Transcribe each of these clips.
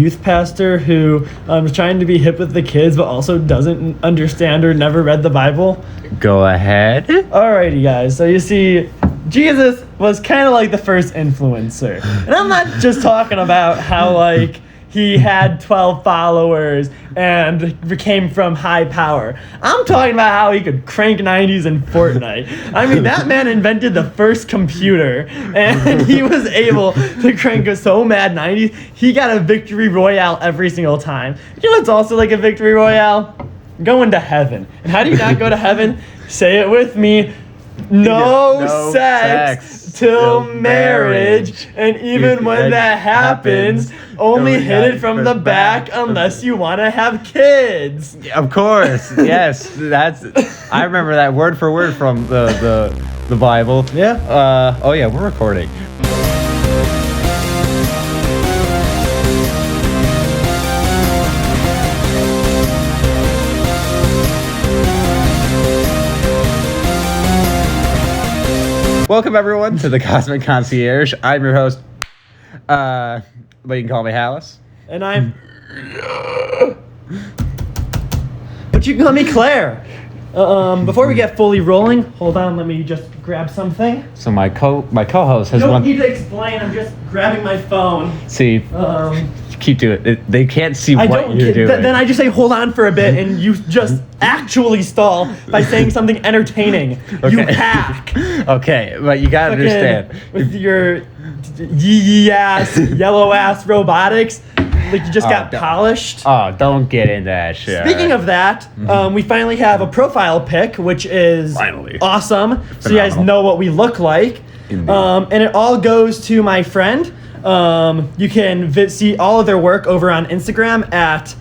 youth pastor who is trying to be hip with the kids, but also doesn't understand or never read the Bible? Go ahead. Alrighty, guys. So you see, Jesus was kind of like the first influencer. And I'm not just talking about how, like, he had 12 followers and came from high power. I'm talking about how he could crank 90s in Fortnite. I mean, that man invented the first computer, and he was able to crank a so mad 90s. He got a victory royale every single time. You know what's also like a victory royale? Going to heaven. And how do you not go to heaven? Say it with me. No sex till marriage, and even when that happens, only hit it from the back unless you want to have kids. Of course, yes. I remember that word for word from the Bible. Yeah. Oh yeah, we're recording. Welcome everyone to the Cosmic Concierge. I'm your host, but you can call me Hallis. And I'm... But you can call me Claire. Before we get fully rolling, hold on, let me just grab something. So my co-host has You don't need to explain, I'm just grabbing my phone. See, keep doing it. They can't see what you're doing. Then I just say hold on for a bit, and you just actually stall by saying something entertaining. Okay. You hack. Okay, but you gotta understand. With your yee-ass, yellow-ass robotics, like you just got polished. Oh, don't get into that shit. Speaking of that, we finally have a profile pic, which is awesome. So you guys know what we look like. And it all goes to my friend. You can see all of their work over on Instagram at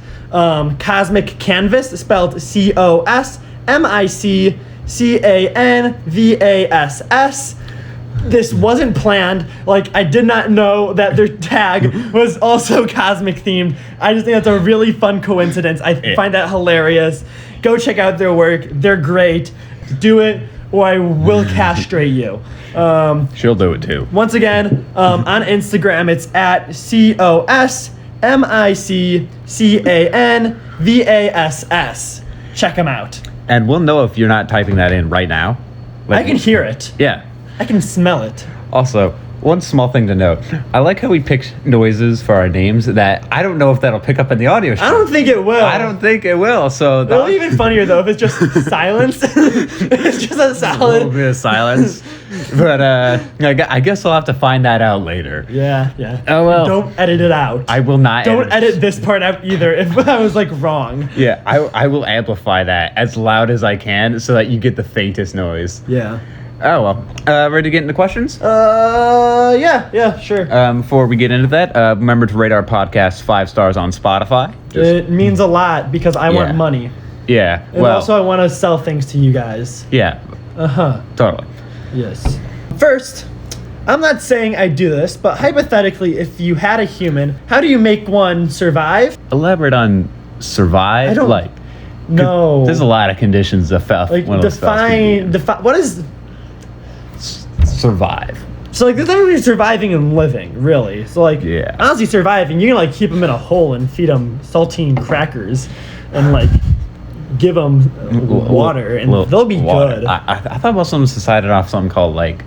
Cosmic Canvas, spelled CosmicCanvass. This wasn't planned. Like, I did not know that their tag was also cosmic themed. I just think that's a really fun coincidence. I find that hilarious. Go check out their work. They're great. Do it, or I will castrate you. She'll do it too. Once again, on Instagram, it's at CosmicCanvass. Check them out. And we'll know if you're not typing that in right now. I can hear it. Yeah. I can smell it. Also, one small thing to note. I like how we picked noises for our names that I don't know if that'll pick up in the audio stream. I don't think it will. I don't think it will. So it'll be even funnier though if it's just silence. It's just a solid. A little bit of silence. But I guess I'll have to find that out later. Yeah. Oh well. Don't edit it out. I will not. Don't edit this part out either. If I was like wrong. Yeah, I will amplify that as loud as I can so that you get the faintest noise. Yeah. Oh well. Ready to get into questions? Yeah, sure. Before we get into that, remember to rate our podcast 5 stars on Spotify. It means a lot because I want money. Yeah. And also I want to sell things to you guys. Yeah. Totally. Yes. First, I'm not saying I do this, but hypothetically, if you had a human, how do you make one survive? Elaborate on survive. I don't. No. There's a lot of conditions that like one of those define. What is survive? So like, there's never surviving and living, really. So like, honestly, surviving, you can like keep them in a hole and feed them saltine crackers, and like give them water, and they'll be good. I thought most of them decided off something called like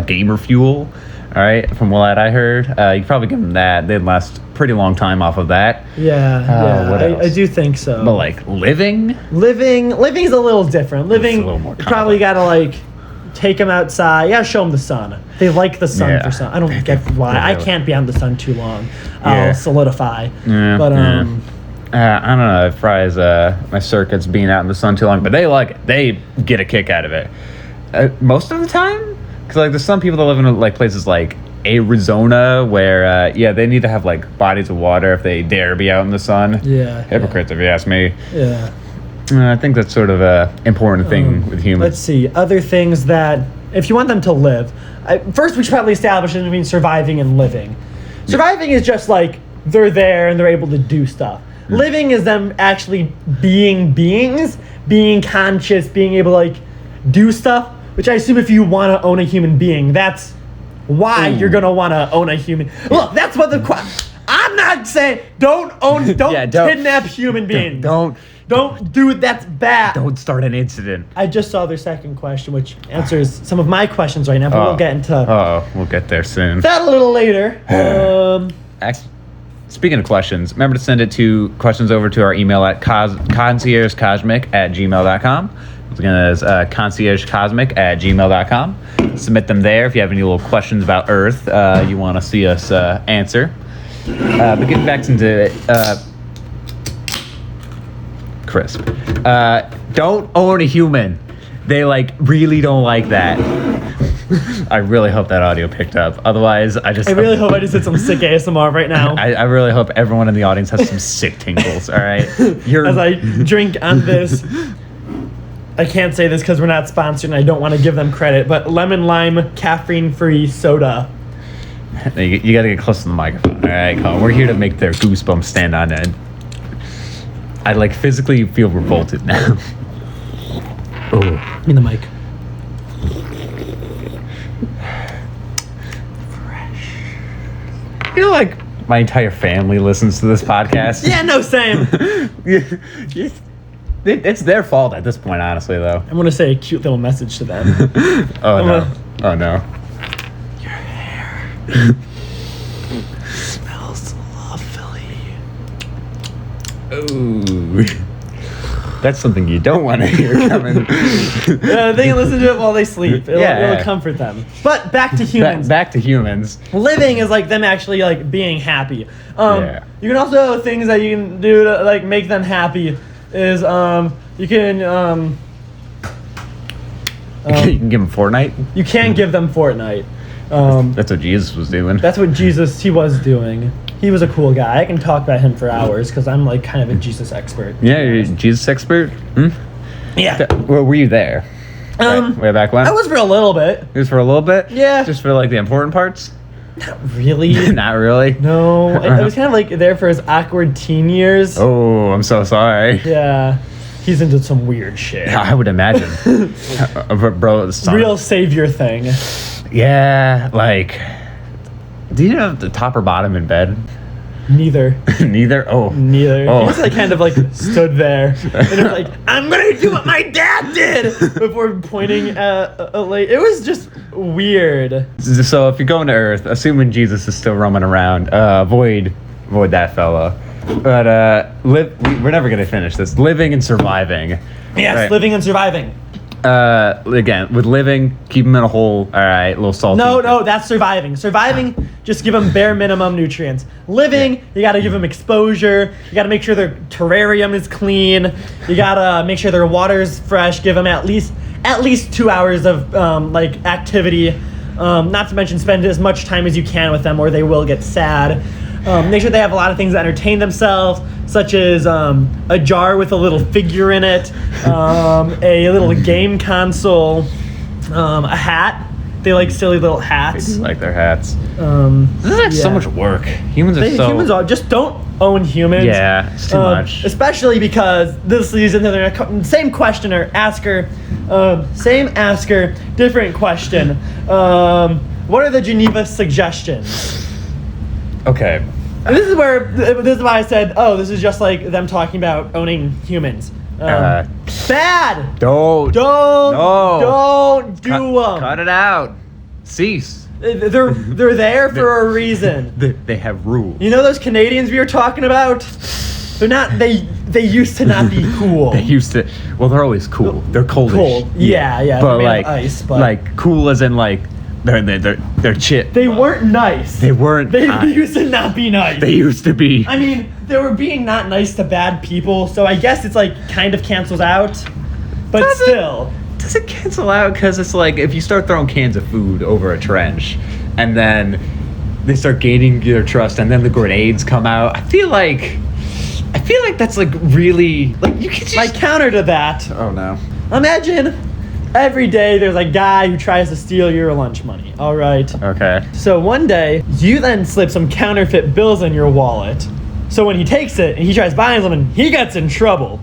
gamer fuel. All right, from what I heard, you could probably give them that. They'd last pretty long time off of that. Yeah. What else? I do think so. But like living's a little different. Living, a little more you probably gotta like take them outside. You gotta show them the sun. They like the sun for sun. I don't get why. I can't be on the sun too long. I'll solidify. Yeah, but I don't know. It fries my circuits being out in the sun too long, but they like it. They get a kick out of it. Most of the time, because like there's some people that live in like places like Arizona where they need to have like bodies of water if they dare be out in the sun. Hypocrites if you ask me. I think that's sort of a important thing with humans. Let's see other things that if you want them to live, first we should probably establish between surviving and living. Surviving is just like they're there and they're able to do stuff. Living is them actually being beings, being conscious, being able to like do stuff, which I assume if you want to own a human being, that's why you're going to want to own a human. Look, that's what I'm I'm not saying don't Yeah, don't- kidnap human beings. Don't do it. That's bad. don't start an incident. I just saw their second question, which answers some of my questions right now, but we'll get into We'll get there soon. that a little later. Speaking of questions, remember to send questions over to our email at ConciergeCosmic@gmail.com. Once again, that is ConciergeCosmic@gmail.com. Submit them there if you have any little questions about Earth you want to see us answer. But getting back into it, Crisp. Don't own a human. They really don't like that. I really hope that audio picked up. Otherwise, I really hope I just did some sick ASMR right now. I really hope everyone in the audience has some sick tingles. All right, as I drink on this. I can't say this because we're not sponsored and I don't want to give them credit, but lemon lime caffeine-free soda. You got to get close to the microphone. All right, Colin. We're here to make their goosebumps stand on end. I physically feel revolted now. Oh, in the mic. I feel like my entire family listens to this podcast. Yeah, no, same. It's their fault at this point, honestly, though. I'm going to say a cute little message to them. Oh, no. Oh, no. Your hair smells lovely. Ooh. That's something you don't want to hear coming. They can listen to it while they sleep. It'll comfort them. But back to humans. Back to humans. Living is them actually being happy. Yeah. You can also things that you can do to make them happy is you can you can give them Fortnite. You can give them Fortnite. That's what Jesus was doing. That's what he was doing. He was a cool guy. I can talk about him for hours because I'm kind of a Jesus expert. Yeah, you're a Jesus expert? Yeah. Well, were you there? Way back when? I was for a little bit. It was for a little bit? Yeah. Just for the important parts? Not really. Not really? No. I was kind of there for his awkward teen years. Oh, I'm so sorry. Yeah. He's into some weird shit. I would imagine. Bro, real savior thing. Yeah, do you have the top or bottom in bed? Neither. Neither? Oh. Neither. Oh. He just kind of stood there and it was I'm gonna do what my dad did before pointing at it was just weird. So if you're going to Earth, assuming Jesus is still roaming around, avoid that fella. But we're never gonna finish this. Living and surviving. Yes, right. Living and surviving. Again, with living, keep them in a hole. All right, a little salty. No, that's surviving. Surviving, just give them bare minimum nutrients. Living, you got to give them exposure. You got to make sure their terrarium is clean. You got to make sure their water's fresh. Give them at least 2 hours of activity. Not to mention spend as much time as you can with them, or they will get sad. Make sure they have a lot of things that entertain themselves, such as a jar with a little figure in it, a little game console, a hat. They like silly little hats. They do like their hats. This is so much work. Humans are just don't own humans. Yeah, it's too much. Especially because this leads into the same questioner, asker, different question. What are the Geneva suggestions? Okay. And this is why I said, this is just like them talking about owning humans. Bad. Don't do them. Cut it out. Cease. They're there for a reason. They have rules. You know those Canadians we were talking about? They're not. They used to not be cool. They used to. Well, they're always cool. They're cold. Cool. Yeah. But ice. But cool as in they're chip. They weren't nice. They weren't. They used to not be nice. They used to be. I mean, they were being not nice to bad people, so I guess it's kind of cancels out. But still. Does it cancel out? Because it's if you start throwing cans of food over a trench, and then they start gaining their trust, and then the grenades come out. I feel like that's really you can just counter to that. Oh no. Imagine. Every day there's a guy who tries to steal your lunch money, all right? Okay. So one day, you then slip some counterfeit bills in your wallet. So when he takes it and he tries buying something, he gets in trouble.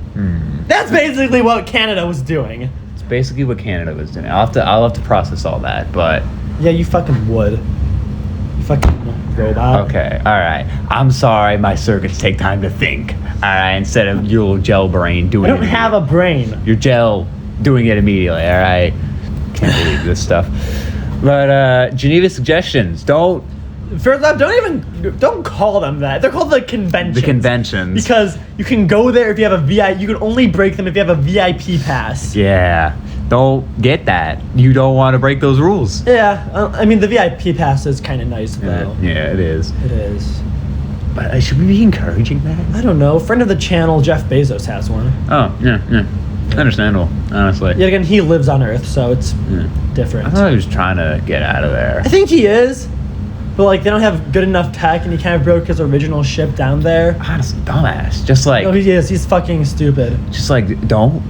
That's basically what Canada was doing. It's basically what Canada was doing. I'll have to process all that, but... Yeah, you fucking would. You fucking robot. Okay, all right. I'm sorry, my circuits take time to think. All right, instead of your little gel brain doing I don't it. have a brain. Your gel doing it immediately. All right. Can't believe this stuff. But Geneva suggestions. Don't. First off, don't call them that. They're called the conventions. The conventions. Because you can go there if you have a VIP. You can only break them if you have a VIP pass. Yeah. Don't get that. You don't want to break those rules. Yeah, I mean the VIP pass is kind of nice though. Yeah, it is. It is. But should we be encouraging that? I don't know. Friend of the channel, Jeff Bezos has one. Oh, yeah. Understandable, honestly. Yet again, he lives on Earth, so it's different. I thought he was trying to get out of there. I think he is, but like they don't have good enough tech, and he kind of broke his original ship down there. Honestly, dumbass. Just like, No, he is. He's fucking stupid. don't.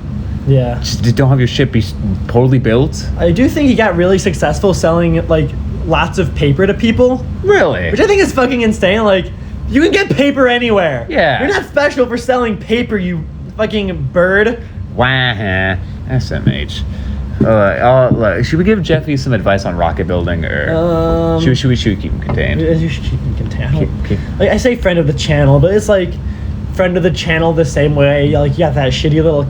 Yeah. Just don't have your ship be totally built. I do think he got really successful selling like lots of paper to people, Really? which I think is fucking insane. Like, you can get paper anywhere. Yeah. You're not special for selling paper, you fucking bird. Wah, SMH. Should we give Jeffy some advice on rocket building, or should we keep him contained? You should keep him contained. Keep- Like, I say friend of the channel, but it's like friend of the channel the same way. Like, you got that shitty little.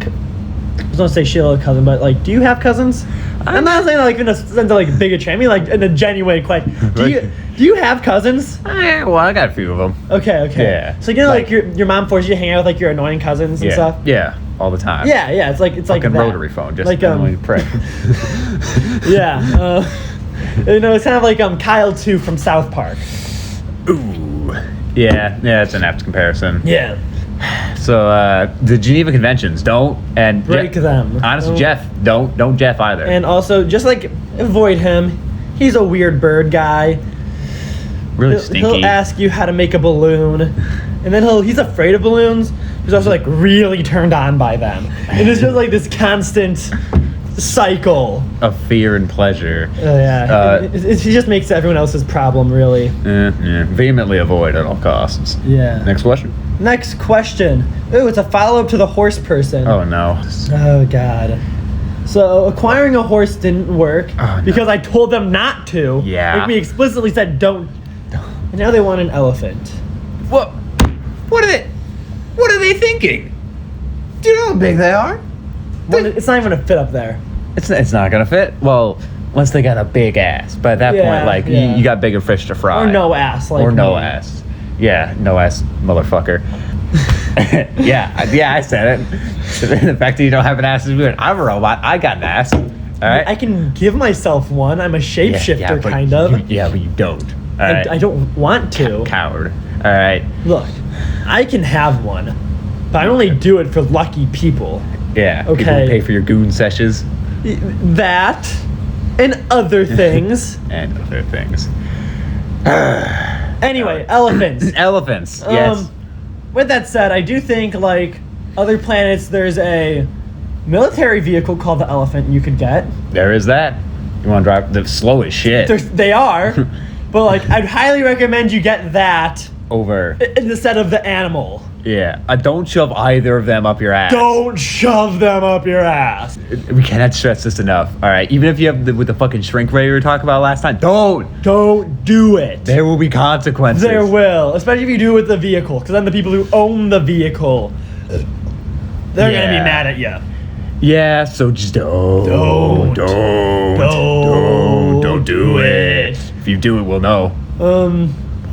I was gonna say shitty little cousin, but like, do you have cousins? I'm not saying like in a sense of like bigotry. I mean like in a genuine question. Do you have cousins? Well, I got a few of them. Okay. Yeah. So like your mom forces you to hang out with like your annoying cousins and stuff. Yeah, all the time. Yeah. It's like Fucking that. rotary phone, just like annoying prick. Yeah. It's kind of like Kyle 2 from South Park. Ooh. Yeah, it's an apt comparison. Yeah. So the Geneva Conventions, don't and Break them. Honestly, Jeff, don't Jeff either. And also, just like avoid him. He's a weird bird guy. Really stinky. He'll ask you how to make a balloon, and then he's afraid of balloons. He's also like really turned on by them, and it's just like this constant cycle of fear and pleasure. He just makes everyone else's problem, really. Vehemently avoid at all costs. Yeah. Next question. Next question. Ooh, it's a follow-up to the horse person. Oh no. Oh god. So acquiring a horse didn't work because I told them not to. Yeah. Like we explicitly said don't. And now they want an elephant. What are they thinking? Do you know how big they are? It's not even gonna fit up there. It's not gonna fit. Well, once they got a big ass, but at that point, you got bigger fish to fry. Or no ass, like or no me. ass. Yeah, no ass, motherfucker. yeah, I said it. The fact that you don't have an ass is weird. I'm a robot. I got an ass. All right. I can give myself one. I'm a shapeshifter, but kind of. but you don't. All right. I don't want to. Coward. All right. Look, I can have one, but I only do it for lucky people. Yeah. Okay. People who pay for your goon sessions. That and other things. And other things. Anyway, elephants. Elephants. Yes. With that said, I do think like other planets, there's a military vehicle called the Elephant you could get. There is that. You want to drive the slow as shit. They are, but like I'd highly recommend you get that over instead of the animal. Yeah. Don't shove either of them up your ass. Don't shove them up your ass. We cannot stress this enough. All right. Even if you have with the fucking shrink ray we were talking about last time, don't do it. There will be consequences. There will, especially if you do it with the vehicle, because then the people who own the vehicle, they're gonna be mad at you. Yeah. So just don't do it. If you do it, we'll know.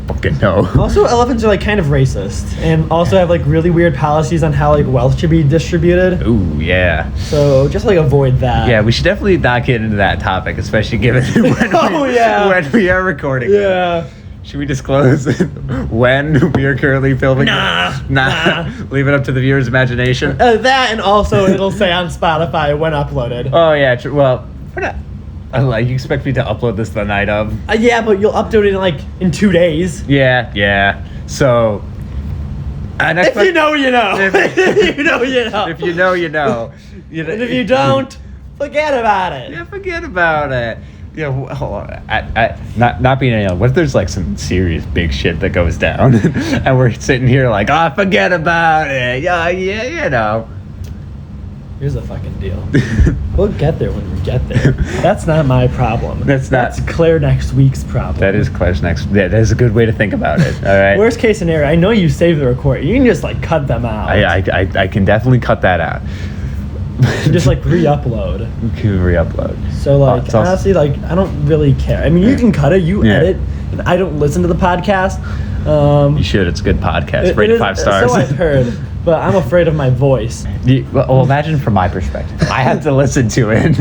Fucking no. Also, elephants are like kind of racist, and also have like really weird policies on how like wealth should be distributed. Ooh, yeah. So just like avoid that. Yeah, we should definitely not get into that topic, especially given when we are recording. Yeah. Should we disclose when we are currently filming? Nah. Leave it up to the viewer's imagination. That, and also it'll say on Spotify when uploaded. Oh yeah. Well, we're not. You expect me to upload this the night of? Yeah, but you'll upload it in 2 days. Yeah. So. If you know, you know. If you know, you know. If you know, you know. And if you don't, forget about it. Yeah, forget about it. Yeah, hold on. Not being anyone. What if there's like some serious big shit that goes down, and we're sitting here like, forget about it. Yeah, you know. Here's the fucking deal. We'll get there when we get there. That's not my problem. That's Claire next week's problem. That is Claire's next. Yeah, that is a good way to think about it. All right. Worst case scenario, I know you save the recording. You can just like cut them out. I can definitely cut that out. And just like re-upload. You can re-upload. So like honestly, like I don't really care. I mean, you can cut it. You edit. And I don't listen to the podcast. You should. It's a good podcast. Rate 5 stars. So I've heard. But I'm afraid of my voice. Well, imagine from my perspective. I have to listen to it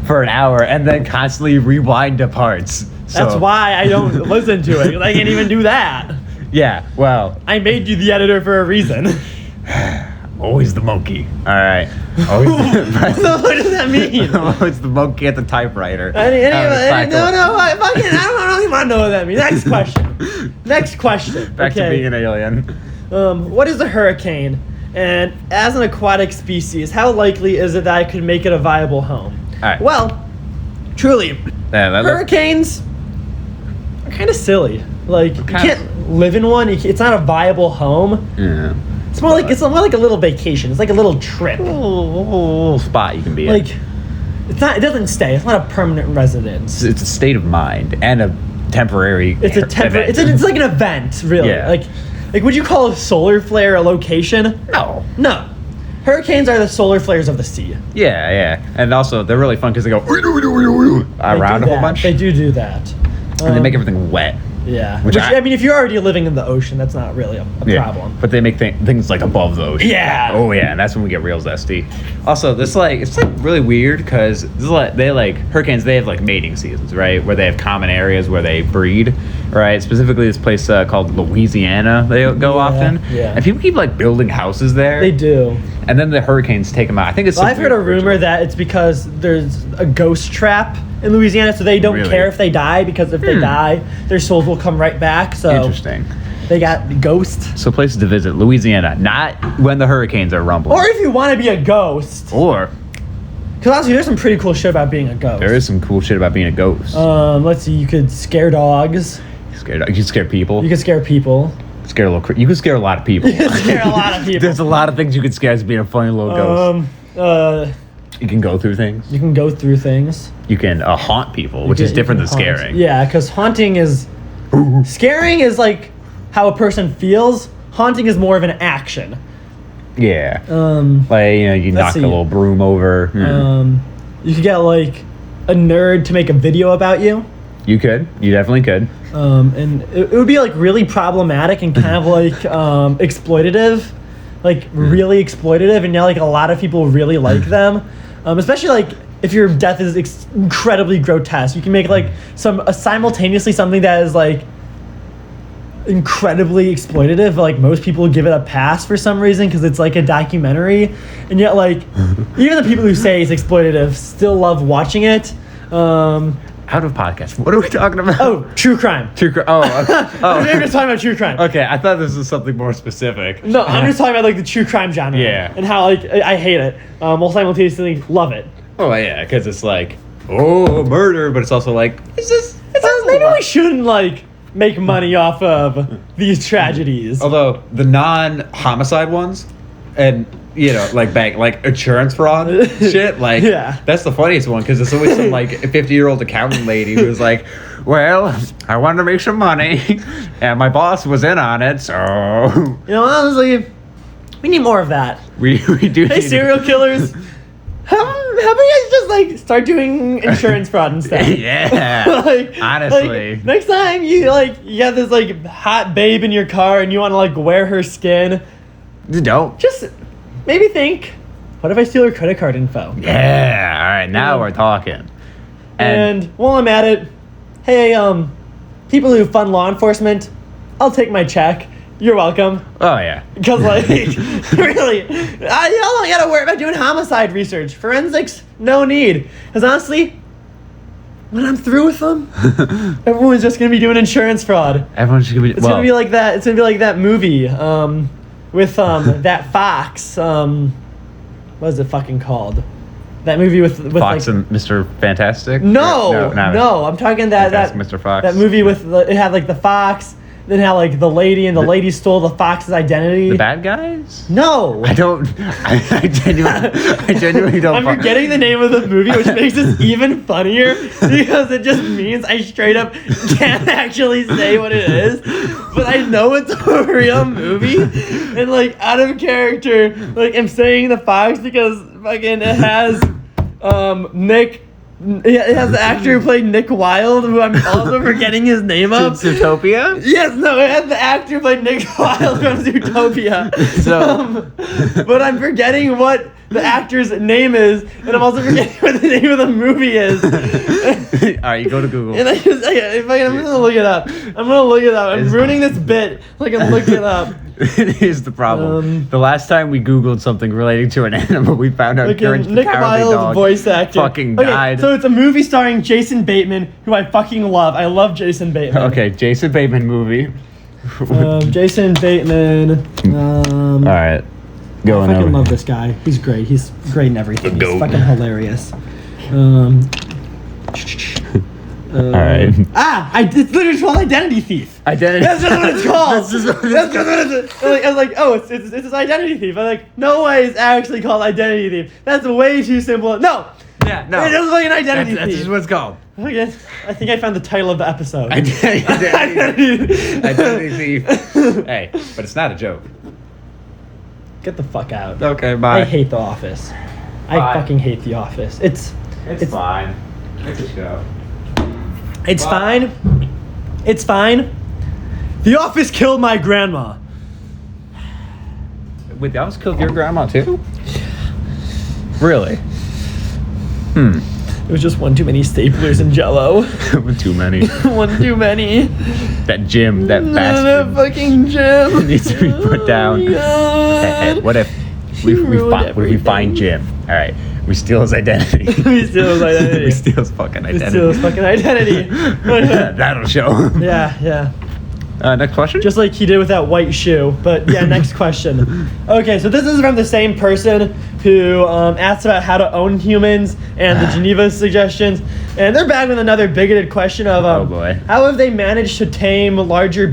for an hour and then constantly rewind to parts. So. That's why I don't listen to it. 'Cause I can't even do that. Yeah, well. I made you the editor for a reason. Always the monkey. All right. Always what does that mean? Always the monkey at the typewriter. No, I don't even want to know what that means. Next question. Next question. Back to being an alien. What is a hurricane? And as an aquatic species, how likely is it that I could make it a viable home? All right. Well, truly, hurricanes are kind of silly. Like, you can't live in one. It's not a viable home. Yeah. It's more like a little vacation. It's like a little trip. A little spot you can be in. Like, it doesn't stay. It's not a permanent residence. It's a state of mind and a temporary. It's a temporary. It's like an event, really. Yeah. Like, would you call a solar flare a location? No. Hurricanes are the solar flares of the sea. Yeah. And also, they're really fun because they go around a whole bunch. They do that. And they make everything wet. Yeah. Which I mean, if you're already living in the ocean, that's not really a problem. But they make things like above the ocean. Yeah. Oh, yeah. And that's when we get real zesty. Also, it's really weird because hurricanes, they have like mating seasons, right? Where they have common areas where they breed, right? Specifically, this place called Louisiana, they go often. Yeah. And people keep like building houses there. They do. And then the hurricanes take them out. I think it's. I've heard a rumor that it's because there's a ghost trap in Louisiana, so they don't care if they die, because if they die, their souls will come right back. So interesting. They got ghosts. So places to visit: Louisiana, not when the hurricanes are rumbling. Or if you want to be a ghost. Or. Because honestly, there's some pretty cool shit about being a ghost. There is some cool shit about being a ghost. Let's see. You could scare dogs. You could scare people. You could scare people. You could scare a lot of people. You could scare a lot of people. There's a lot of things you could scare as being a funny little ghost. You can go through things. You can go through things. You can haunt people, which is different than scaring. Yeah, because haunting is... Scaring is like how a person feels. Haunting is more of an action. Yeah. You knock a little broom over. You could get like a nerd to make a video about you. You could. You definitely could. And it would be like really problematic and kind of like exploitative. Like really exploitative, and now like a lot of people really like them. Especially like if your death is incredibly grotesque. You can make like simultaneously something that is like incredibly exploitative. Like most people give it a pass for some reason because it's like a documentary, and yet like even the people who say it's exploitative still love watching it. Out of podcast. What are we talking about? Oh, true crime. True crime. I'm just talking about true crime. Okay, I thought this was something more specific. No, I'm just talking about like the true crime genre. Yeah. And how like I hate it. While simultaneously love it. Oh yeah, because it's like murder, but it's also like maybe we shouldn't like make money off of these tragedies. Although the non-homicide ones, and like bank, like insurance fraud shit, like that's the funniest one because it's always some like 50-year-old accountant lady who's like, well, I wanted to make some money, and my boss was in on it, so honestly, we need more of that. We do. Hey, serial killers. How about you guys just like start doing insurance fraud and stuff? Yeah. Honestly. Like, next time you have this like hot babe in your car and you want to like wear her skin, don't just maybe think, what if I steal her credit card info? Yeah. All right. Now we're talking. And while I'm at it, hey, people who fund law enforcement, I'll take my check. You're welcome. Oh, yeah. Because, really, y'all don't got to worry about doing homicide research. Forensics, no need. Because, honestly, when I'm through with them, everyone's just going to be doing insurance fraud. Everyone's just going to be... It's going to be like that. It's going to be like that movie with that fox. What is it fucking called? That movie with Fox and Mr. Fantastic? No. I'm talking that Mr. Fox. That movie with it had like the fox. then how like the lady stole the fox's identity. The bad guys? No. I genuinely don't. I'm forgetting the name of the movie, which makes this even funnier because it just means I straight up can't actually say what it is, but I know it's a real movie, and like out of character, like I'm saying the fox because fucking it has Nick. It has the actor who played Nick Wilde, who I'm also forgetting his name of. Zootopia? Yes, no, it has the actor who played Nick Wilde from Zootopia. So, but I'm forgetting what the actor's name is, and I'm also forgetting what the name of the movie is. all right, you go to Google. And I'm gonna look it up. I'm ruining this bit. Like I'm looking it up. Here's the problem. The last time we Googled something relating to an animal, we found out Courage the Nick Cowardly Wilde Dog voice actor fucking died. So it's a movie starring Jason Bateman, who I fucking love. I love Jason Bateman. Okay, Jason Bateman movie. Jason Bateman. All right, I going fucking over. love this guy. He's great. He's great in everything. The He's goat. fucking hilarious. All right. It's literally called Identity Thief. Identity. That's just what it's called. That's just what That's just what it's. I was like, oh, it's his Identity Thief. I'm like, no way, it's actually called Identity Thief. That's way too simple. No. Yeah, no. It doesn't like an Identity That's Thief. just what it's called. Okay, I think I found the title of the episode. Identity thief. Hey, but it's not a joke. Get the fuck out. Okay, bye. I hate The Office. I Bye. fucking hate The Office. It's fine. Let's just go. It's Bye. fine. It's fine. The Office killed my grandma. Wait, the Office killed your grandma too? Really? It was just one too many staplers and Jello. Too many. One too many. That Jim, that That bastard, fucking Jim needs to be put down. Oh my God. Hey, what if we ruined find Jim? All right, we steal his identity. We steal his identity. We steal his fucking We identity. steal his fucking identity. That'll show. Yeah. Next question. Just like he did with that white shoe. But yeah, next question. Okay, so this is from the same person who asked about how to own humans and the Geneva suggestions. And they're back with another bigoted question of Oh, boy. how have they managed to tame larger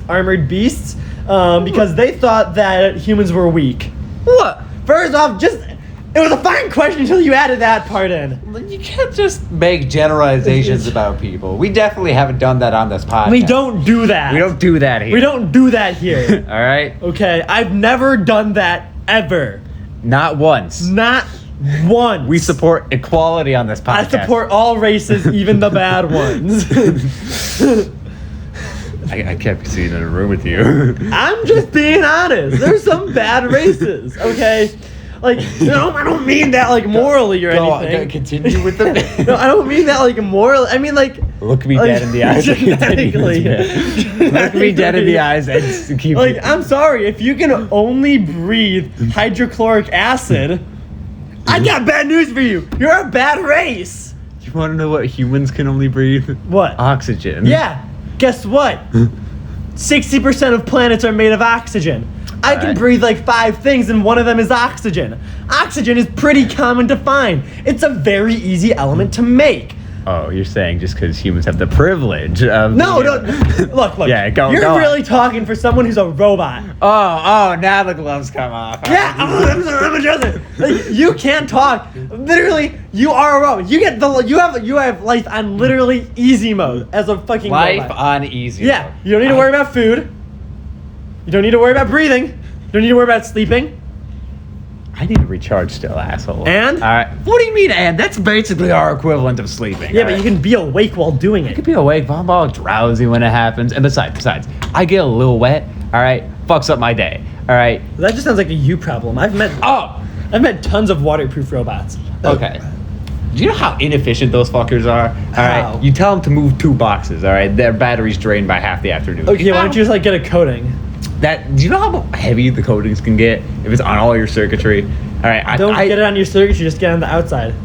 armored beasts? Because they thought that humans were weak. What? First off, it was a fine question until you added that part in. You can't just make generalizations about people. We definitely haven't done that on this podcast. We don't do that. We don't do that here. We don't do that here. All right. Okay, I've never done that ever. Not once. Not once. We support equality on this I podcast. support all races, even the bad ones. I can't be seen in a room with you. I'm just being honest. There's some bad races, okay? Like, I don't mean that like morally or anything. Continue with the. No, I don't mean that like morally. I mean like. Look me dead in the eyes. and continue with Genetically. this, man. Look me dead in the eyes and keep. Like, I'm sorry, if you can only breathe hydrochloric acid, I got bad news for you. You're a bad race. You want to know what humans can only breathe? What? Oxygen. Yeah. Guess what? 60% of planets are made of oxygen. I can Alright. breathe like 5 things, and one of them is oxygen. Oxygen is pretty common to find. It's a very easy element to make. Oh, you're saying just because humans have the privilege of. No, being- look. Yeah, go You're on. really talking for someone who's a robot. Oh, now the gloves come off. Yeah, I'm adjusting. Like, you can't talk. Literally, you are a robot. You have life on literally easy mode as a fucking Life robot. on easy. Yeah, mode. you don't need to worry about food. You don't need to worry about breathing. You don't need to worry about sleeping. I need to recharge still, asshole. And? All right. What do you mean, and? That's basically our equivalent of sleeping. Yeah, all but right? you can be awake while doing I it. could be awake, but I'm all drowsy when it happens. And besides, I get a little wet. All right, fucks up my day. All right. That just sounds like a you problem. I've met tons of waterproof robots. Okay. Do you know how inefficient those fuckers are? All How? right. You tell them to move 2 boxes. All right. Their battery's drained by half the afternoon. Okay, why don't you just like get a coating? Do you know how heavy the coatings can get if it's on all your circuitry? All right. Don't get it on your circuitry, just get it on the outside.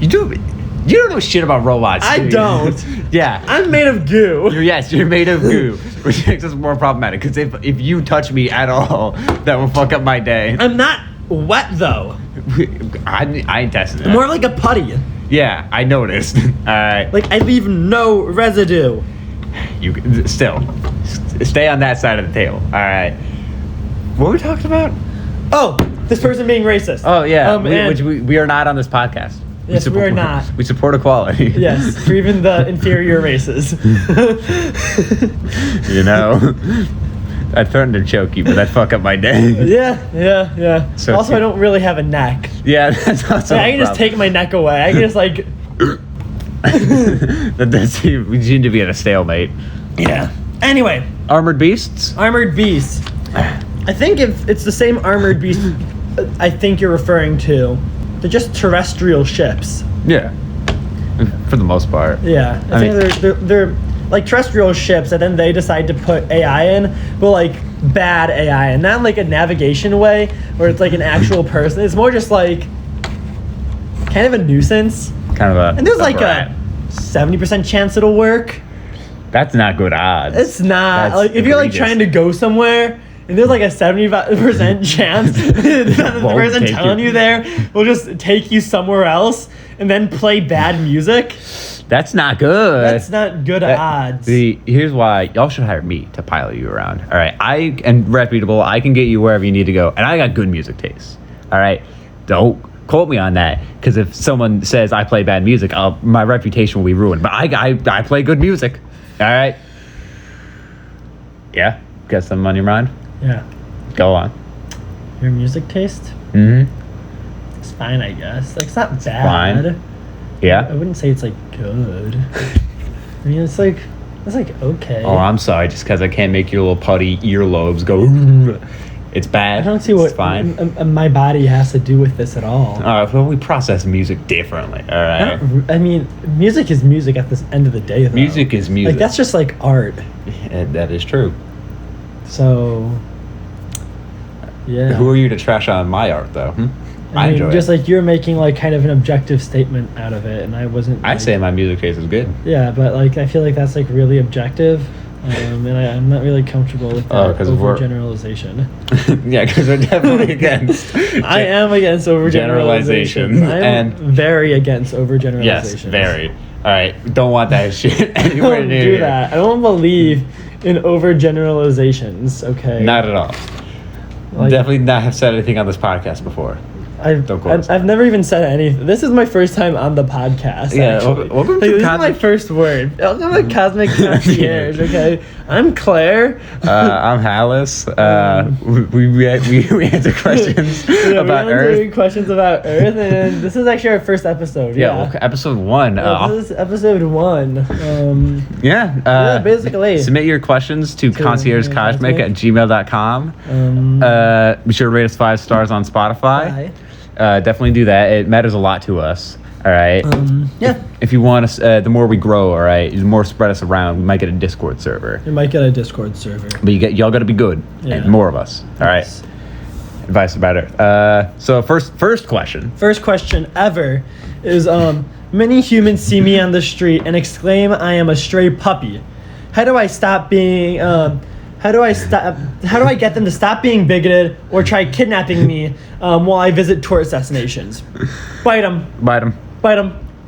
You don't know shit about robots. I do you? don't. Yeah. I'm made of goo. You're made of goo, which makes us more problematic. Because if you touch me at all, that will fuck up my day. I'm not wet though. I ain't testing that. More like a putty. Yeah, I noticed. All right. Like I leave no residue. You still stay on that side of the table. All right. What were we talking about? Oh, this person being racist. Oh yeah, and- we are not on this podcast. Yes, we are not. We support equality. Yes, for even the inferior races. You know, I threatened to choke you, but that fuck up my day. Yeah. So also, I don't really have a neck. Yeah, that's also. I can just take my neck away. I can just like. We seem to be at a stalemate. Yeah. Anyway. Armored beasts. Armored beasts. I think if it's the same armored beast, I think you're referring to. They're just terrestrial ships. Yeah. For the most part. Yeah. I think they're like terrestrial ships, and then they decide to put AI in, but like bad AI, and not like a navigation way where it's like an actual person. It's more just like kind of a nuisance. Kind of a. And there's like a 70% chance it'll work. That's not good odds. It's not. That's like if you're like egregious. trying to go somewhere and there's like a 75% chance that the Won't person take telling you there will just take you somewhere else and then play bad music. That's not good. That's not good odds. Here's why y'all should hire me to pilot you around. All right, I am reputable. I can get you wherever you need to go, and I got good music taste. All right, don't quote me on that, because if someone says I play bad music, my reputation will be ruined. But I play good music. All right. Yeah. Got something on your mind? Yeah. Go on. Your music taste? Mm-hmm. It's fine, I guess. Like, it's not bad. Fine. Yeah. I wouldn't say it's like good. I mean, it's like okay. Oh, I'm sorry. Just because I can't make your little putty earlobes go. It's bad. I don't see it's what fine. My body has to do with this at all. All right. Well, we process music differently. All right. I mean, music is music at the end of the day, though. Music is music. Like, that's just like art. And that is true. So, yeah. Who are you to trash on my art, though? I mean, enjoy just it. like you're making like kind of an objective statement out of it, and I wasn't. I'd say my music taste is good. Yeah, but like I feel like that's like really objective, and I'm not really comfortable with that overgeneralization. Yeah, because we're definitely against. I am against overgeneralization. I am very against overgeneralization. Yes, very. All right, don't want that shit anywhere Don't near do here. that. I don't believe in overgeneralizations. Okay. Not at all. Like, Definitely not have said anything on this podcast before. I've never even said anything. This is my first time on the podcast. Yeah, actually. welcome to This is my first word. Welcome to Cosmic Concierge. Okay, I'm Claire. I'm Hallis. We answer questions about Earth. Questions about Earth, and this is actually our first episode. Yeah, well, episode 1. This is episode 1. Yeah, basically. Submit your questions to ConciergeCosmic at gmail.com. Be sure to rate us 5 stars on Spotify. Definitely do that. It matters a lot to us. All right. Yeah. If you want us, the more we grow, all right, the more spread us around, we might get a Discord server. You might get a Discord server. But y'all got to be good, and more of us. All right. Advice about it. So first question. First question ever is many humans see me on the street and exclaim I am a stray puppy. How do I stop being how do I get them to stop being bigoted or try kidnapping me while I visit tourist destinations? Bite them.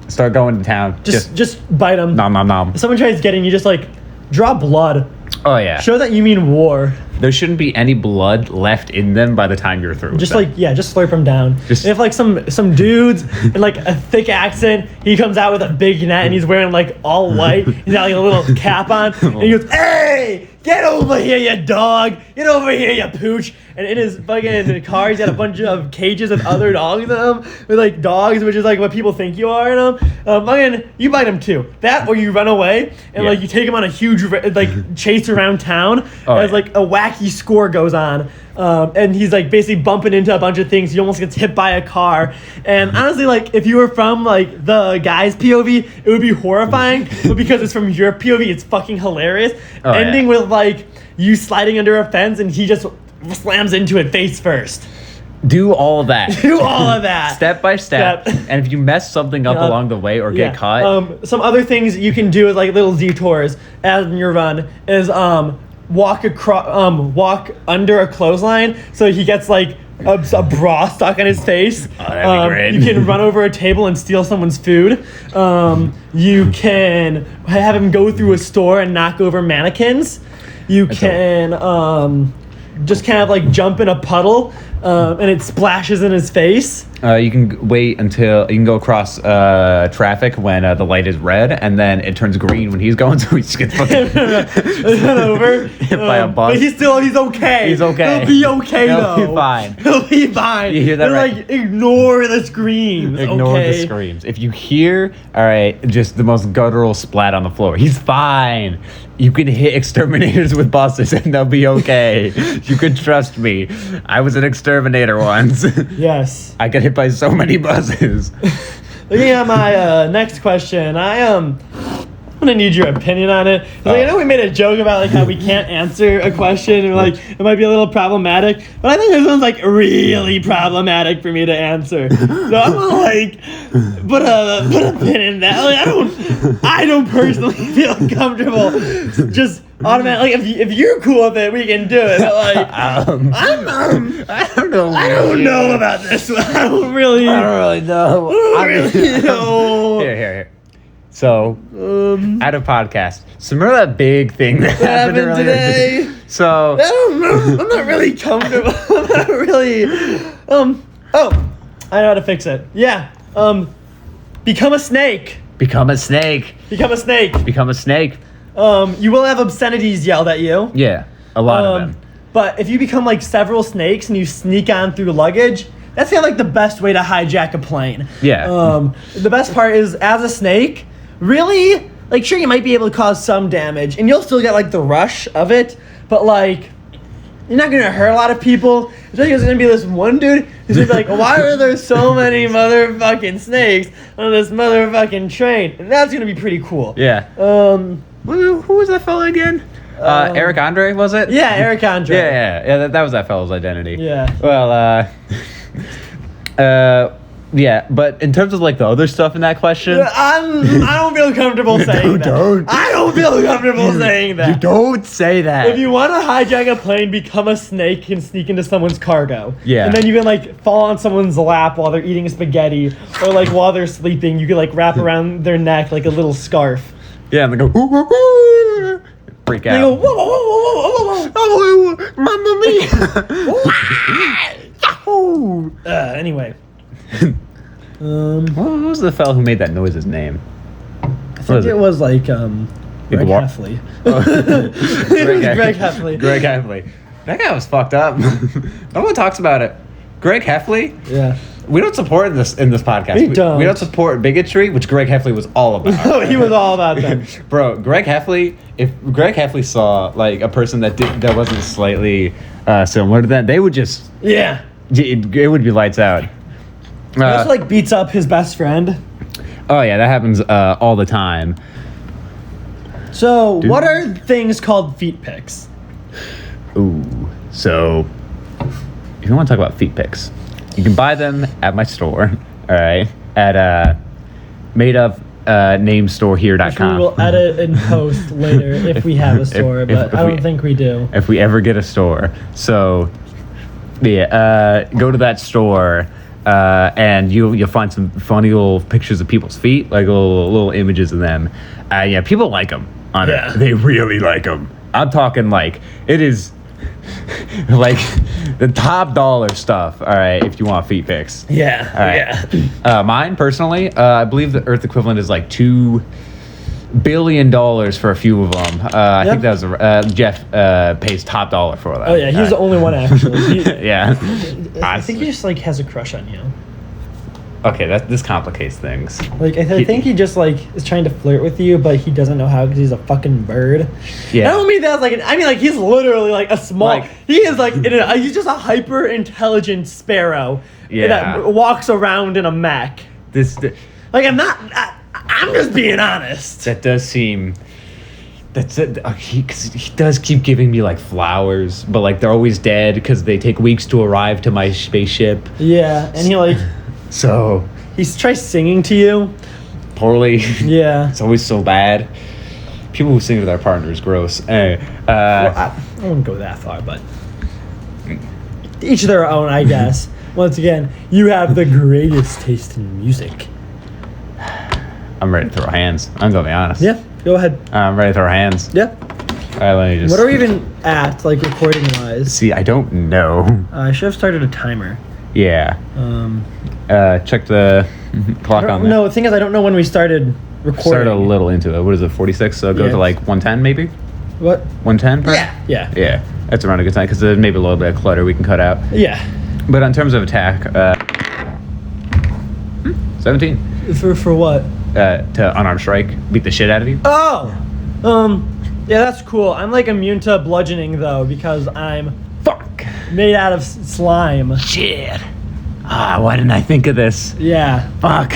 Start going to town. Just bite them. Nom nom nom. If someone tries getting you, just like draw blood. Oh yeah. Show that you mean war. There shouldn't be any blood left in them by the time you're through. Just with them. just slurp them down. And if like some dudes in like a thick accent, he comes out with a big net and he's wearing like all white. He's got like a little cap on, and he goes, "Hey, get over here, you dog! Get over here, you pooch!" And in his fucking car, he's got a bunch of cages with other dogs in them, with like dogs, which is like what people think you are in them. You bite them too. That or you run away and like you take him on a huge like chase around town as like a wacky score goes on. And he's like basically bumping into a bunch of things. He almost gets hit by a car. And honestly, like if you were from like the guy's POV, it would be horrifying. But because it's from your POV, it's fucking hilarious. Ending with like you sliding under a fence and he just slams into it face first. Do all of that. Do all of that. Step by step. And if you mess something up along the way or get caught. Some other things you can do is like little detours as your run is walk under a clothesline so he gets like a bra stuck in his face. Oh, that'd be great. You can run over a table and steal someone's food. You can have him go through a store and knock over mannequins. You can just kind of like jump in a puddle and it splashes in his face. You can wait until you can go across traffic when the light is red, and then it turns green when he's going, so he just gets fucking run over. hit by a bus. But he's okay. He's okay. He'll be okay though. He'll be fine. He'll be fine. You hear that, They're right? like, ignore the screams. Ignore okay? the screams. If you hear, all right, just the most guttural splat on the floor, he's fine. You can hit exterminators with buses and they'll be okay. You can trust me. I was an exterminator once. Yes. I got hit by so many buses. Looking at my next question, I'm gonna need your opinion on it. Like, I know we made a joke about like how we can't answer a question and like it might be a little problematic, but I think this one's like really problematic for me to answer. So I'm gonna like put a pin in that. Like, I don't personally feel comfortable just automatically. Like, if you're cool with it, we can do it. But like, I don't know. I don't know about this one. I don't really know. Here. So, at a podcast. So remember that big thing that happened earlier today? So I don't know. I'm not really comfortable. I'm not really. I know how to fix it. Yeah. Become a snake. become a snake. Become a snake. Become a snake. You will have obscenities yelled at you. Yeah, a lot of them. But if you become like several snakes and you sneak on through luggage, that's kind of like the best way to hijack a plane. Yeah. The best part is, as a snake, really, like, sure, you might be able to cause some damage, and you'll still get like the rush of it, but like, you're not gonna hurt a lot of people. There's gonna be this one dude who's gonna be like, why are there so many motherfucking snakes on this motherfucking train? And that's gonna be pretty cool. Yeah. Who was that fella again? Eric Andre, was it? Yeah, Eric Andre. Yeah. That was that fella's identity. Yeah. Well, yeah, but in terms of like the other stuff in that question, I don't feel comfortable saying that. I don't feel comfortable saying that. You don't say that. If you want to hijack a plane, become a snake and sneak into someone's cargo. Yeah. And then you can like fall on someone's lap while they're eating spaghetti, or like while they're sleeping, you can like wrap around their neck like a little scarf. Yeah, and they go, ooh, ooh, ooh, freak out. They go, whoa, whoa, whoa, whoa, whoa, whoa, Mamma mia! Anyway. What was the fella who made that noise's name? I think it was like Greg Heffley. Greg Heffley. Greg Heffley. That guy was fucked up. No one talks about it. Greg Heffley? Yeah. We don't support this in this podcast. We don't. We don't support bigotry, which Greg Heffley was all about. No, he was all about that. Bro, Greg Heffley, if Greg Heffley saw like a person that wasn't slightly similar to that, they would just it would be lights out. He also like beats up his best friend. Oh yeah, that happens all the time. So, what are things called feet pics? Ooh, so if you want to talk about feet pics, you can buy them at my store. All right, at madeupnamestorehere.com. We will edit and post later if we have a store, but I don't think we do. If we ever get a store, so yeah, go to that store. And you'll find some funny little pictures of people's feet, like little images of them. Yeah, people like them. They really like them. I'm talking like it is like the top dollar stuff. All right, if you want feet pics. Yeah. All right. Yeah. Mine personally, I believe the Earth equivalent is like $2 billion for a few of them. I think that was Jeff pays top dollar for that. Oh yeah, he's the only one actually. Yeah. I think he just like has a crush on you. Okay, this complicates things. Like I think he just like is trying to flirt with you, but he doesn't know how because he's a fucking bird. Yeah. I don't mean that as like I mean like he's literally like a small. He is like he's just a hyper intelligent sparrow. Yeah. That walks around in a mech. Like I'm just being honest. That does seem. That's it. He does keep giving me like flowers, but like they're always dead because they take weeks to arrive to my spaceship. Yeah, and he like. So. He tries singing to you. Poorly. Yeah. It's always so bad. People who sing to their partner is gross. Anyway, Well, I wouldn't go that far, but. each their own, I guess. Once again, you have the greatest taste in music. I'm ready to throw hands. I'm gonna be honest. Yeah, go ahead. I'm ready to throw hands. Yeah. All right, let me just. What are we even at, like, recording-wise? See, I don't know. I should have started a timer. Yeah. Check the clock on that. No, the thing is, I don't know when we started recording. Started a little into it. What is it, 46? So go Yeah. to like 110 maybe? What? 110? Yeah. Yeah. That's around a good time because there's maybe a little bit of clutter we can cut out. Yeah. But in terms of attack, 17. For what? To unarmed strike, beat the shit out of you. Oh! Yeah, that's cool. I'm, like, immune to bludgeoning, though, because I'm Fuck. made out of slime. Shit. Why didn't I think of this? Yeah. Fuck.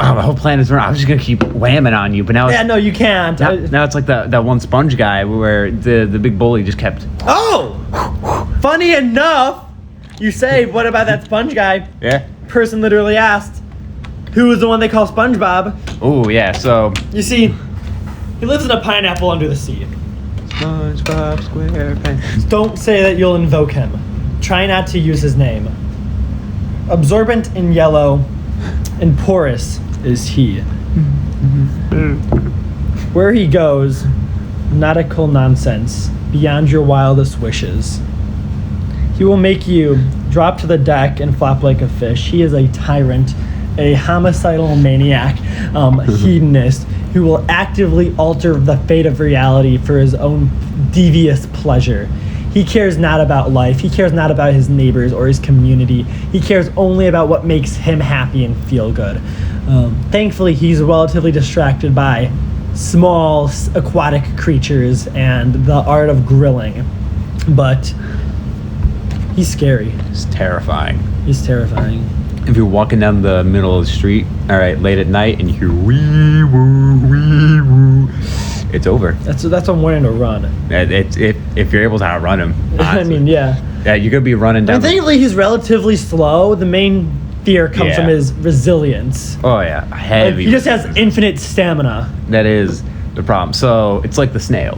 Oh, the whole plan is wrong. I was just gonna keep whamming on you, but now it's, Yeah, no, you can't. now it's like that one sponge guy where the big bully just kept. Oh! Funny enough, you say, what about that sponge guy? Yeah. Person literally asked, who was the one they call SpongeBob? Oh yeah. So. You see, he lives in a pineapple under the sea. SpongeBob SquarePants. Don't say that you'll invoke him. Try not to use his name. Absorbent in yellow and porous is he. Where he goes, nautical nonsense, beyond your wildest wishes. He will make you drop to the deck and flop like a fish. He is a tyrant, a homicidal maniac, hedonist, who will actively alter the fate of reality for his own devious pleasure. He cares not about life. He cares not about his neighbors or his community. He cares only about what makes him happy and feel good. Thankfully, he's relatively distracted by small aquatic creatures and the art of grilling. But he's scary. It's terrifying. He's terrifying. If you're walking down the middle of the street, all right, late at night, and you hear wee woo, it's over. That's I'm wanting to run. It's if you're able to outrun him. I honestly. mean, yeah. Yeah, you could be running down. Thankfully, he's relatively slow. The main fear comes from Yeah. his resilience. Oh yeah, heavy. He just has infinite stamina. That is the problem. So it's like the snail,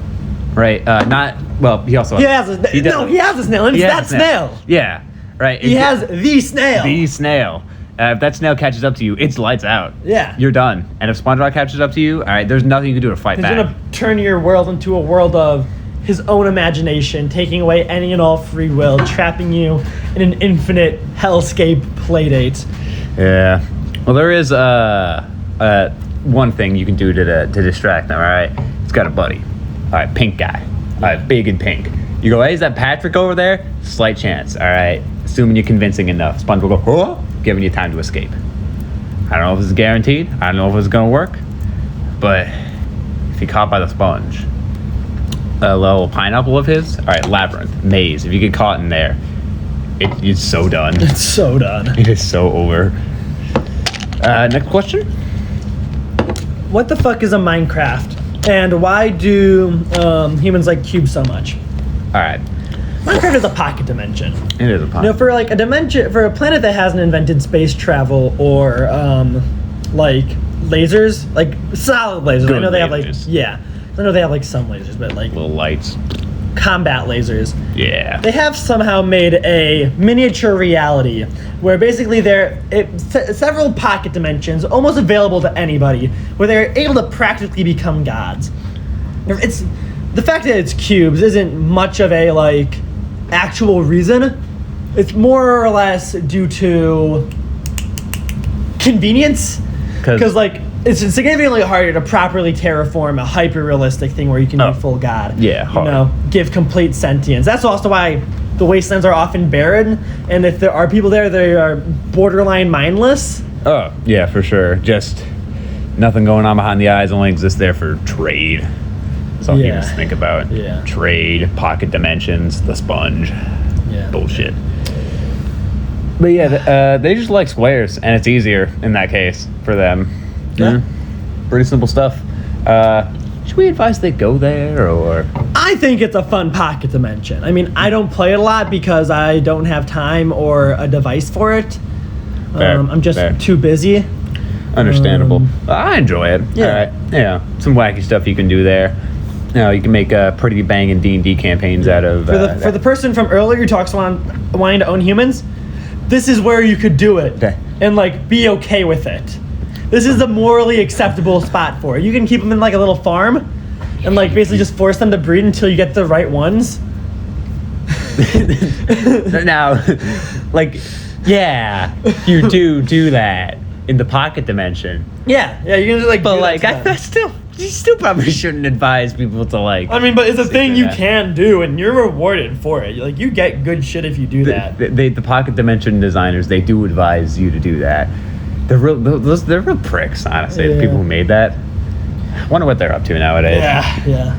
right? Not well. He also He has a snail, and it's that has a snail. Yeah, right. He has the snail. the snail. If that snail catches up to you, it's lights out. Yeah. You're done. And if SpongeBob catches up to you, all right, there's nothing you can do to fight He's back. gonna turn your world into a world of his own imagination, taking away any and all free will, trapping you in an infinite hellscape playdate. Yeah. Well, there is one thing you can do to distract them. All right. It's got a buddy. All right, pink guy. All right, big and pink. You go, hey, is that Patrick over there? Slight chance. All right. Assuming you're convincing enough. Sponge will go, oh, giving you time to escape. I don't know if this is guaranteed. I don't know if it's gonna work. But if you're caught by the sponge, a little pineapple of his. All right, labyrinth, maze. If you get caught in there, it's so done. It's so done. It is so over. Next question. What the fuck is a Minecraft? And why do humans like cubes so much? All right. Minecraft is a pocket dimension. It is a pun. You know, for like a dimension, for a planet that hasn't invented space travel or like lasers, like solid lasers. Good I know they have like lasers. I know they have like some lasers, but like Little lights. combat lasers. Yeah. They have somehow made a miniature reality where basically several pocket dimensions, almost available to anybody, where they're able to practically become gods. It's the fact that it's cubes isn't much of a like actual reason. It's more or less due to convenience, because like it's significantly harder to properly terraform a hyper-realistic thing where you can be full god. Yeah, hard. You know, give complete sentience. That's also why the wastelands are often barren, and if there are people there, they are borderline mindless. Oh, yeah, for sure. Just nothing going on behind the eyes, only exists there for trade. That's all humans think about. Yeah. Trade, pocket dimensions, the sponge. Yeah. Bullshit. But yeah, they just like squares, and it's easier in that case for them. Yeah. Pretty simple stuff. Should we advise they go there, or? I think it's a fun pocket dimension. I mean, I don't play it a lot because I don't have time or a device for it. Fair, I'm just fair. too busy. Understandable. I enjoy it. Yeah. All right. Yeah. Some wacky stuff you can do there. No, you can make pretty banging D&D campaigns out of For the person from earlier who talks about wanting to own humans, this is where you could do it Okay. and like be okay with it. This is the morally acceptable spot for it. You can keep them in like a little farm and like basically just force them to breed until you get the right ones. Now, like, yeah, you do that in the pocket dimension. Yeah, you can just like. But do like, that to them. you still probably shouldn't advise people to like. I mean, but it's a thing you that. can do, and you're rewarded for it. Like, you get good shit if you do that. The pocket dimension designers, they do advise you to do that. They're real pricks, honestly. The Yeah. people who made that. I wonder what they're up to nowadays. Yeah.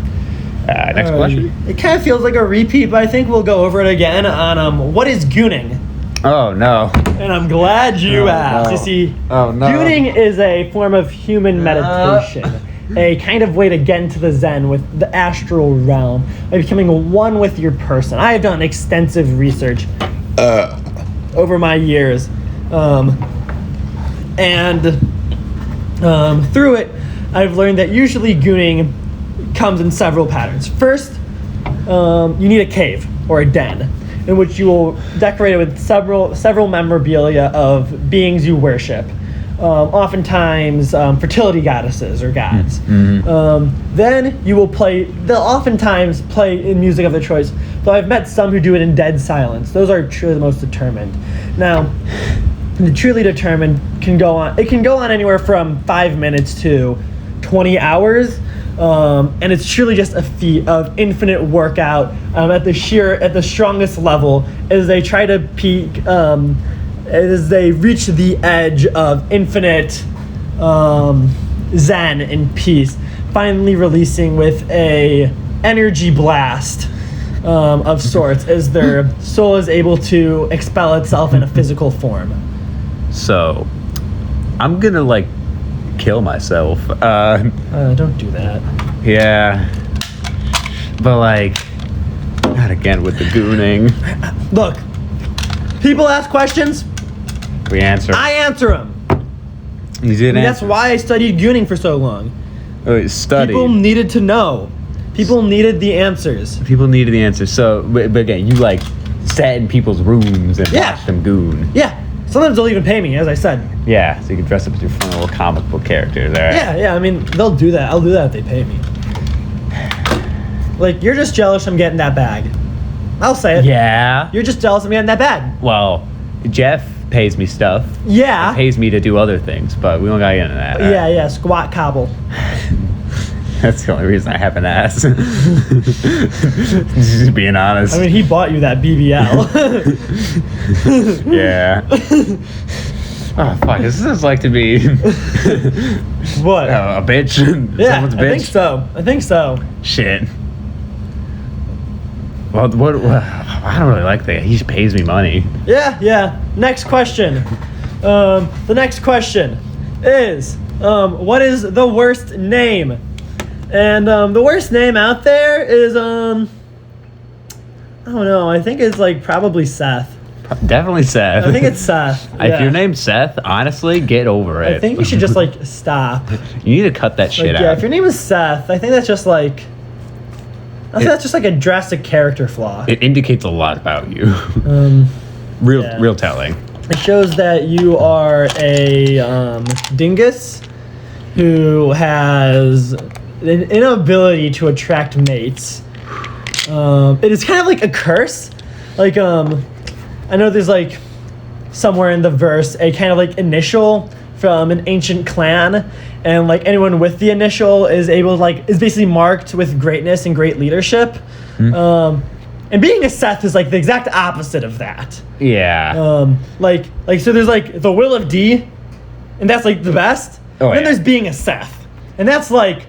Next question. It kind of feels like a repeat, but I think we'll go over it again on what is gooning. Oh no. And I'm glad you asked. no. You see, Oh, no. gooning is a form of human meditation, a kind of way to get into the Zen with the astral realm, by becoming one with your person. I have done extensive research over my years, and through it, I've learned that usually gooning comes in several patterns. First, you need a cave or a den in which you will decorate it with several memorabilia of beings you worship. Oftentimes fertility goddesses or gods. Then you will they'll oftentimes play in music of their choice, though I've met some who do it in dead silence. Those are truly the most determined. Now, the truly determined can go on anywhere from 5 minutes to 20 hours. And it's truly just a feat of infinite workout at the strongest level as they try to peak, as they reach the edge of infinite zen and peace, finally releasing with a energy blast of sorts as their soul is able to expel itself in a physical form. So, I'm gonna like kill myself. Don't do that. Yeah. But like, not again with the gooning. Look, people ask questions, We answer. I answer them. You did And that's answer. why I studied gooning for so long. Oh, study. People needed to know. People needed the answers. People needed the answer. So, but again, you like sat in people's rooms and Yeah. watched them goon. Yeah. Sometimes they'll even pay me, as I said. Yeah, so you can dress up as your fun little comic book characters, all right? Yeah, I mean, they'll do that. I'll do that if they pay me. Like, you're just jealous I'm getting that bag. I'll say it. Yeah. You're just jealous I'm getting that bag. Well, Jeff pays me stuff. Yeah. Pays me to do other things, but we don't gotta get into that. all right? Yeah, squat cobble. That's the only reason I have an ass. Just being honest. I mean, he bought you that BBL. Yeah. Oh fuck! This is like to be What? a bitch. Yeah, Someone's I bitch. think so. Shit. Well, what? I don't really like that. He just pays me money. Yeah. Next question. The next question is, what is the worst name? And the worst name out there is, I don't know. I think it's like probably Seth. Definitely Seth. I think it's Seth. If yeah. your name's Seth, honestly, get over it. I think you should just like stop. You need to cut that shit Like, out. yeah, if your name is Seth, I think that's just like. I think that's just like a drastic character flaw. It indicates a lot about you. Yeah. Real telling. It shows that you are a dingus who has an inability to attract mates. It is kind of like a curse. Like, I know there's like somewhere in the verse a kind of like initial from an ancient clan, and like anyone with the initial is basically marked with greatness and great leadership. And being a Seth is like the exact opposite of that. Yeah. So there's like the will of D, and that's like the best. Oh, and then yeah. there's being a Seth, and that's like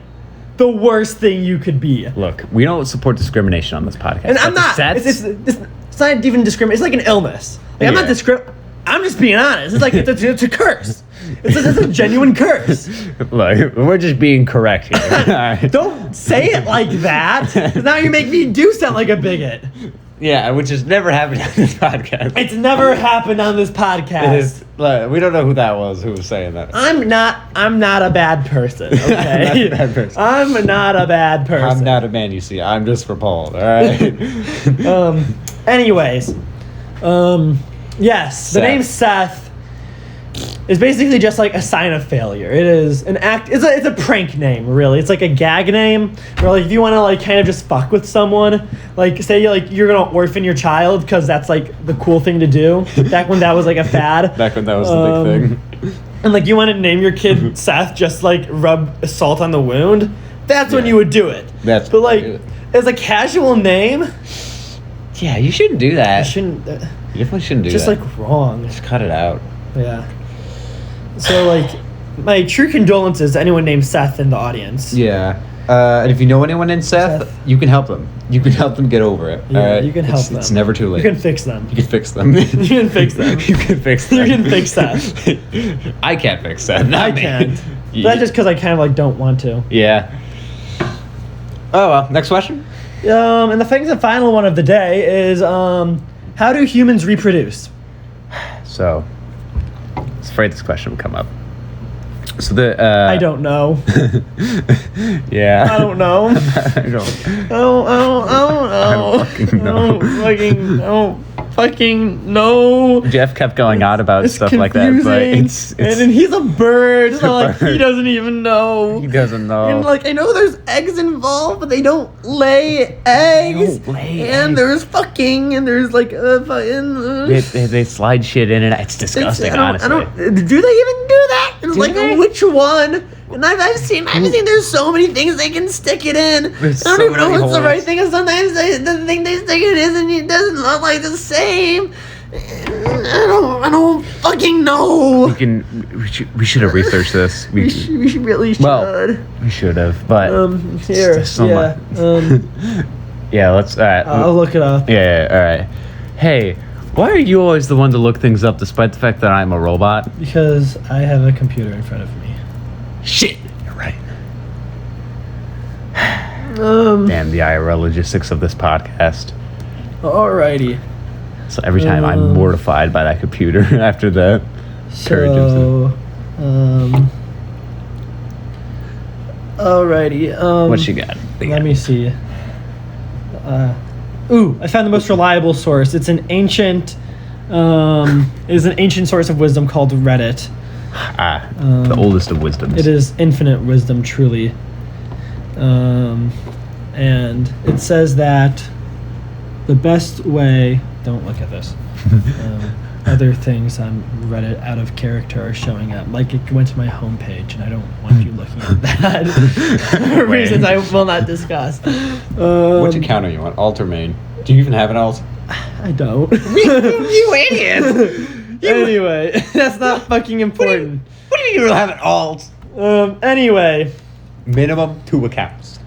the worst thing you could be. Look, we don't support discrimination on this podcast. And I'm but the not. Seths- It's not even discrimination. It's like an illness. Like, I'm not I'm just being honest. It's like it's a curse. It's a genuine curse. Look, we're just being correct here. All right. Don't say it like that, 'cause now you make me do sound like a bigot. Yeah, which has never happened on this podcast. It's never happened on this podcast. We don't know who that was who was saying that. I'm not a bad person, okay? I'm not a bad person. I'm not a bad person. I'm not a man, you see. I'm just repelled, all right? Anyways, yes, the Seth. name Seth is basically just like a sign of failure. It is an act. It's a prank name, really. It's like a gag name, where like if you want to like kind of just fuck with someone, like say you're gonna orphan your child because that's like the cool thing to do. Back when that was like a fad. Back when that was the big thing. And like you want to name your kid Seth, just like rub salt on the wound. That's when Yeah. you would do it. But like as a casual name, Yeah, you shouldn't do I that. shouldn't. You definitely shouldn't do Just that. like wrong. Just cut it out. Yeah. So like, my true condolences to anyone named Seth in the audience. Yeah. And if you know anyone named Seth, you can help them. You can help them get over it. Yeah, all right? you can help them. It's never too late. You can fix them. You can fix them. You can fix them. You can fix them. You can fix that. I can't fix that. Not I me. can't. But that's just because I kind of like don't want to. Yeah. Oh well. Next question. And the final one of the day is how do humans reproduce? So, I was afraid this question would come up. So the I don't know. Yeah. I don't know. I don't. I don't fucking know. I don't fucking know. Jeff kept going on about It's stuff like that, but confusing. it's and he's a bird, so like he bird. doesn't even know. he doesn't know. And like I know there's eggs involved, but they don't lay eggs. They don't lay and eggs. there's fucking and there's like they slide shit in it. It's disgusting, honestly. do they even do that? It's Do like they? which one? And I've seen there's so many things they can stick it in. There's I don't so even know many what's the holes. right thing. And sometimes the thing they stick it in and it doesn't look like the same. I don't fucking know. We should have researched this. We really should. Well, we should have, but Here, there's so yeah. much. Yeah, let's. All right. I'll look it up. Yeah, all right. Hey, why are you always the one to look things up, despite the fact that I'm a robot? Because I have a computer in front of me. Shit, you're right. Damn the IRL logistics of this podcast. Alrighty. So every time I'm mortified by that computer after the courage of alrighty. what you got? Let me see. I found the most reliable source. It's an ancient source of wisdom called Reddit. The oldest of wisdoms. It is infinite wisdom, truly. And it says that the best way. Don't look at this. Other things on Reddit out of character are showing up. Like it went to my homepage, and I don't want you looking at that for reasons I will not discuss. Which account are you on? Alt or main? Do you even have an alt? I don't. You idiot! Anyway, that's not fucking important. What do you mean you don't have an alt? Anyway, Minimum 2 accounts.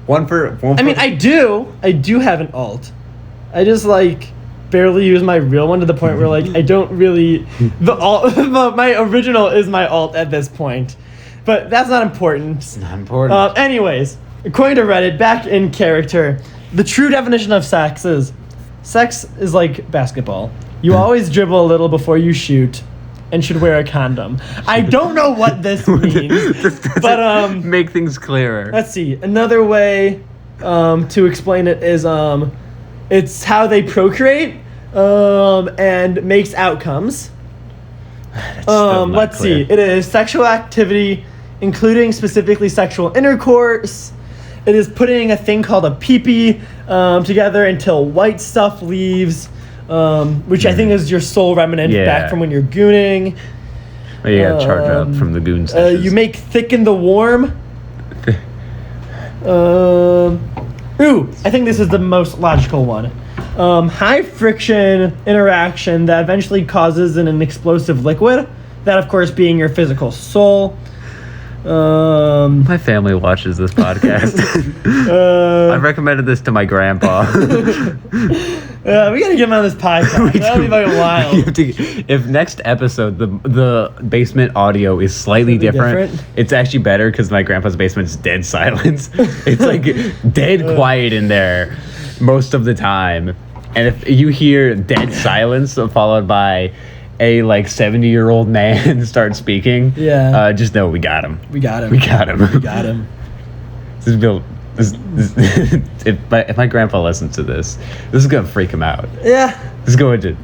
One for. I mean, I do have an alt. I just like barely use my real one to the point where like I don't really my original is my alt at this point, but that's not important. It's not important. Anyways, according to Reddit, back in character, the true definition of sex is like basketball. You always dribble a little before you shoot, and should wear a condom. I don't know what this means, but make things clearer. let's see. Another way to explain it is it's how they procreate and makes outcomes. That's still not Let's clear. see. It is sexual activity, including specifically sexual intercourse. It is putting a thing called a pee-pee together until white stuff leaves, which I think is your soul remnant back from when you're gooning. Oh, you gotta charge up from the goon sessions. You make thick in the warm. I think this is the most logical one. High friction interaction that eventually causes an explosive liquid. That, of course, being your physical soul. My family watches this podcast. I recommended this to my grandpa. We gotta get him on this podcast. That'll be fucking wild. If next episode the basement audio is slightly different, it's actually better because my grandpa's basement is dead silence. It's like dead quiet in there most of the time. And if you hear dead silence followed by a like 70-year-old man start speaking, just know we got him. We got him. We got him. We got him. This is Bill. If my grandpa listens to this is gonna freak him out. Yeah. This is going to.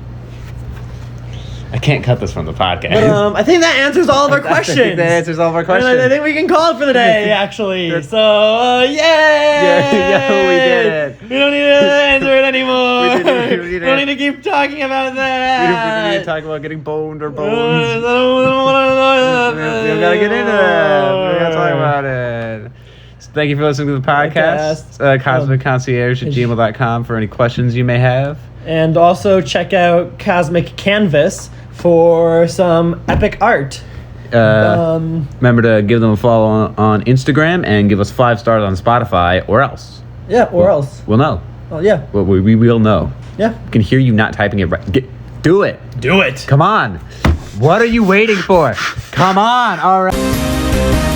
I can't cut this from the podcast. But, I think that answers all of our questions. I think that answers all of our questions. And I think we can call it for the day, actually. So, yay! Yeah, we did it. We don't need to answer it anymore. We don't need to keep talking about We that. don't need to talk about getting boned or bones. We don't We don't gotta get into that. We gotta talk about it. So thank you for listening to the podcast. CosmicConcierge@gmail.com for any questions you may have. And also check out Cosmic Canvas for some epic art. Remember to give them a follow on Instagram and give us 5 stars on Spotify, or else. Yeah, or else. We'll know. Oh, yeah. Well, we will know. Yeah. I can hear you not typing it right. Do it. Do it. Come on. What are you waiting for? Come on. All right.